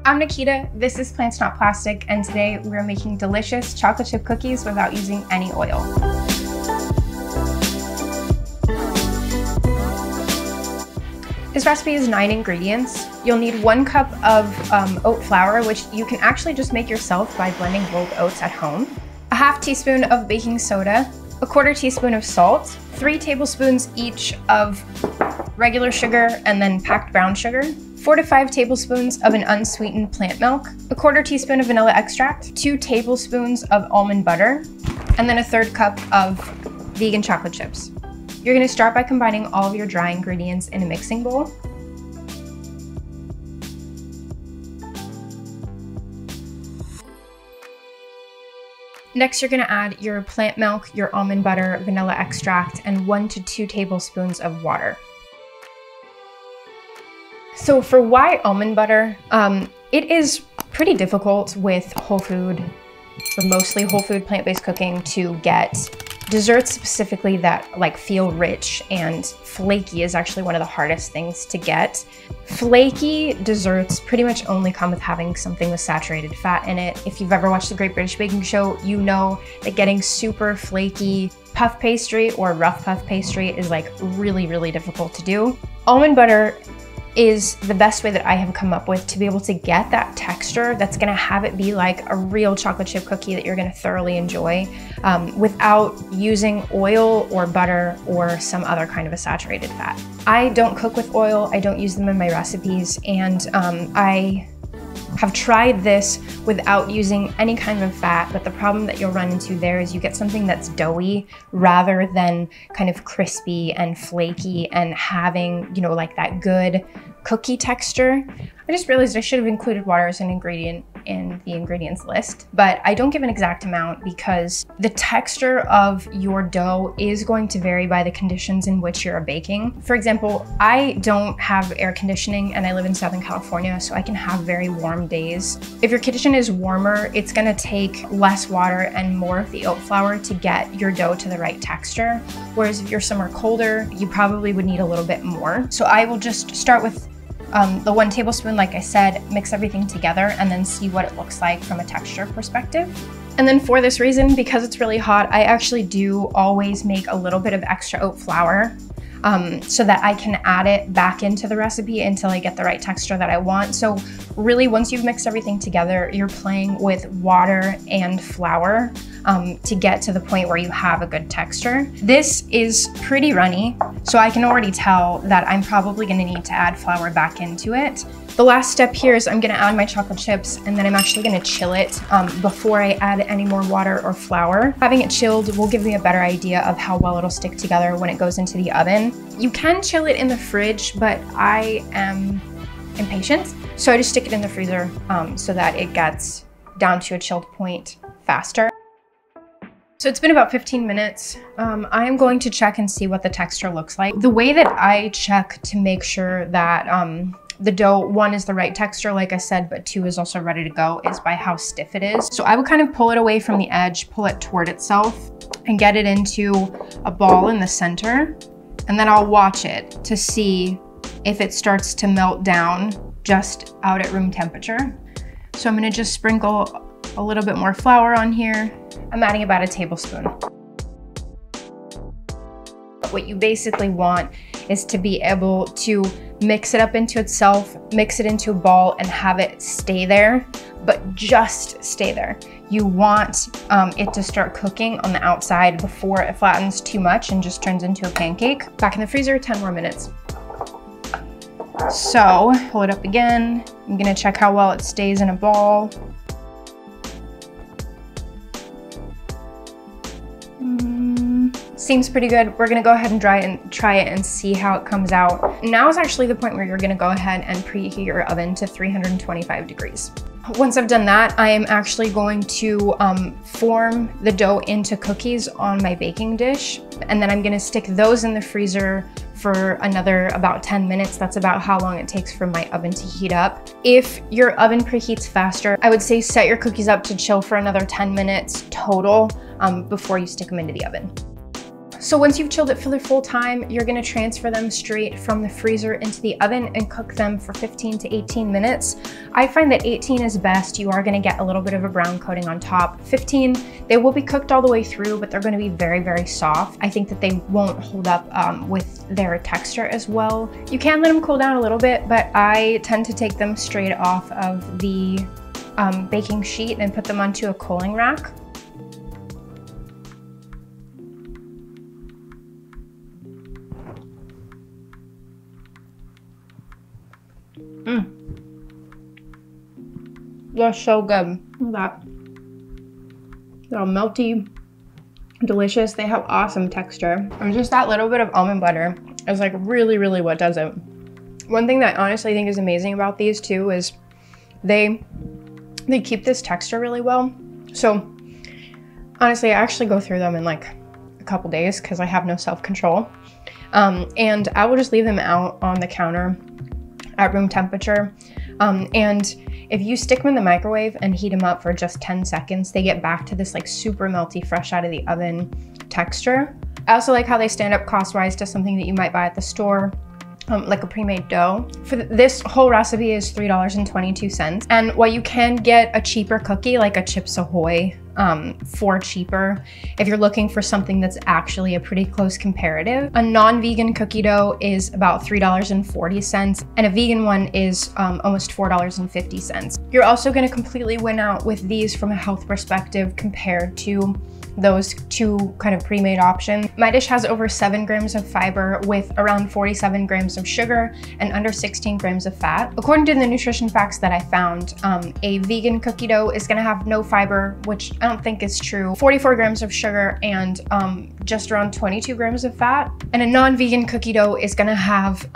I'm Nikita, this is Plants Not Plastic, and today we're making delicious chocolate chip cookies without using any oil. This recipe is 9 ingredients. You'll need 1 cup of oat flour, which you can actually just make yourself by blending rolled oats at home, a ½ teaspoon of baking soda, a ¼ teaspoon of salt, 3 tablespoons each of regular sugar and then packed brown sugar, 4 to 5 tablespoons of an unsweetened plant milk, a ¼ teaspoon of vanilla extract, 2 tablespoons of almond butter, and then a 1/3 cup of vegan chocolate chips. You're going to start by combining all of your dry ingredients in a mixing bowl. Next, you're going to add your plant milk, your almond butter, vanilla extract, and 1 to 2 tablespoons of water. So for why almond butter, it is pretty difficult with whole food, or mostly whole food plant-based cooking, to get desserts specifically that feel rich, and flaky is actually one of the hardest things to get. Flaky desserts pretty much only come with having something with saturated fat in it. If you've ever watched the Great British Baking Show, you know that getting super flaky puff pastry or rough puff pastry is really, really difficult to do. Almond butter is the best way that I have come up with to be able to get that texture that's gonna have it be like a real chocolate chip cookie that you're gonna thoroughly enjoy without using oil or butter or some other kind of a saturated fat. I don't cook with oil, I don't use them in my recipes, and I have tried this without using any kind of fat, but the problem that you'll run into there is you get something that's doughy rather than kind of crispy and flaky and having, that good cookie texture. I just realized I should have included water as an ingredient in the ingredients list, but I don't give an exact amount because the texture of your dough is going to vary by the conditions in which you're baking. For example, I don't have air conditioning and I live in Southern California, so I can have very warm days. If your kitchen is warmer, it's gonna take less water and more of the oat flour to get your dough to the right texture. Whereas if you're somewhere colder, you probably would need a little bit more. So I will just start with the 1 tablespoon, like I said, mix everything together and then see what it looks like from a texture perspective. And then for this reason, because it's really hot, I actually do always make a little bit of extra oat flour so that I can add it back into the recipe until I get the right texture that I want. So really, once you've mixed everything together, you're playing with water and flour to get to the point where you have a good texture. This is pretty runny, so I can already tell that I'm probably gonna need to add flour back into it. The last step here is I'm gonna add my chocolate chips, and then I'm actually gonna chill it before I add any more water or flour. Having it chilled will give me a better idea of how well it'll stick together when it goes into the oven. You can chill it in the fridge, but I am impatient, so I just stick it in the freezer so that it gets down to a chilled point faster. So it's been about 15 minutes. I am going to check and see what the texture looks like. The way that I check to make sure that the dough, 1, is the right texture, like I said, but 2 is also ready to go, is by how stiff it is. So I would kind of pull it away from the edge, pull it toward itself, and get it into a ball in the center. And then I'll watch it to see if it starts to melt down just out at room temperature. So I'm gonna just sprinkle a little bit more flour on here. I'm adding about 1 tablespoon. What you basically want is to be able to mix it up into itself, mix it into a ball, and have it stay there, but just stay there. You want it to start cooking on the outside before it flattens too much and just turns into a pancake. Back in the freezer, 10 more minutes. So, pull it up again. I'm gonna check how well it stays in a ball. Seems pretty good. We're gonna go ahead and try it and see how it comes out. Now is actually the point where you're gonna go ahead and preheat your oven to 325 degrees. Once I've done that, I am actually going to form the dough into cookies on my baking dish, and then I'm gonna stick those in the freezer for another about 10 minutes. That's about how long it takes for my oven to heat up. If your oven preheats faster, I would say set your cookies up to chill for another 10 minutes total before you stick them into the oven. So once you've chilled it for the full time, you're gonna transfer them straight from the freezer into the oven and cook them for 15 to 18 minutes. I find that 18 is best. You are gonna get a little bit of a brown coating on top. 15, they will be cooked all the way through, but they're gonna be very, very soft. I think that they won't hold up with their texture as well. You can let them cool down a little bit, but I tend to take them straight off of the baking sheet and put them onto a cooling rack. They're so good. Look at that. They're all melty, delicious. They have awesome texture. And just that little bit of almond butter is like really, really what does it. One thing that I honestly think is amazing about these too is they keep this texture really well. So honestly, I actually go through them in like a couple days because I have no self-control. And I will just leave them out on the counter at room temperature. And if you stick them in the microwave and heat them up for just 10 seconds, they get back to this like super melty, fresh out of the oven texture. I also like how they stand up cost-wise to something that you might buy at the store, like a pre-made dough. For this whole recipe is $3.22. And while you can get a cheaper cookie, like a Chips Ahoy, for cheaper, if you're looking for something that's actually a pretty close comparative, a non-vegan cookie dough is about $3.40, and a vegan one is almost $4.50. You're also gonna completely win out with these from a health perspective compared to those two kind of pre-made options. My dish has over 7 grams of fiber with around 47 grams of sugar and under 16 grams of fat. According to the nutrition facts that I found, a vegan cookie dough is gonna have no fiber, which I don't think is true, 44 grams of sugar and just around 22 grams of fat. And a non-vegan cookie dough is gonna have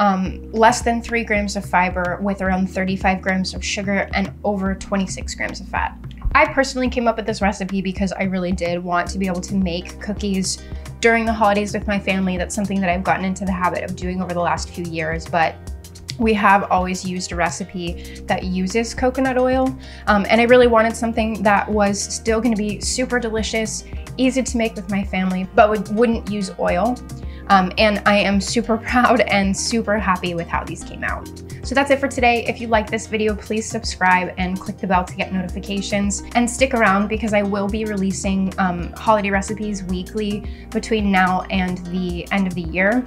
less than 3 grams of fiber with around 35 grams of sugar and over 26 grams of fat. I personally came up with this recipe because I really did want to be able to make cookies during the holidays with my family. That's something that I've gotten into the habit of doing over the last few years, but we have always used a recipe that uses coconut oil. And I really wanted something that was still gonna be super delicious, easy to make with my family, but wouldn't use oil. And I am super proud and super happy with how these came out. So that's it for today. If you like this video, please subscribe and click the bell to get notifications, and stick around because I will be releasing holiday recipes weekly between now and the end of the year.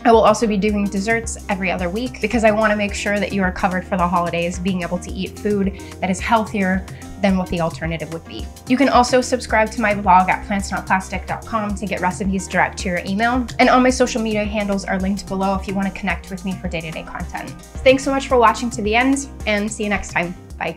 I will also be doing desserts every other week because I want to make sure that you are covered for the holidays, being able to eat food that is healthier than what the alternative would be. You can also subscribe to my blog at PlantsNotPlastic.com to get recipes direct to your email. And all my social media handles are linked below if you want to connect with me for day-to-day content. Thanks so much for watching to the end, and see you next time. Bye.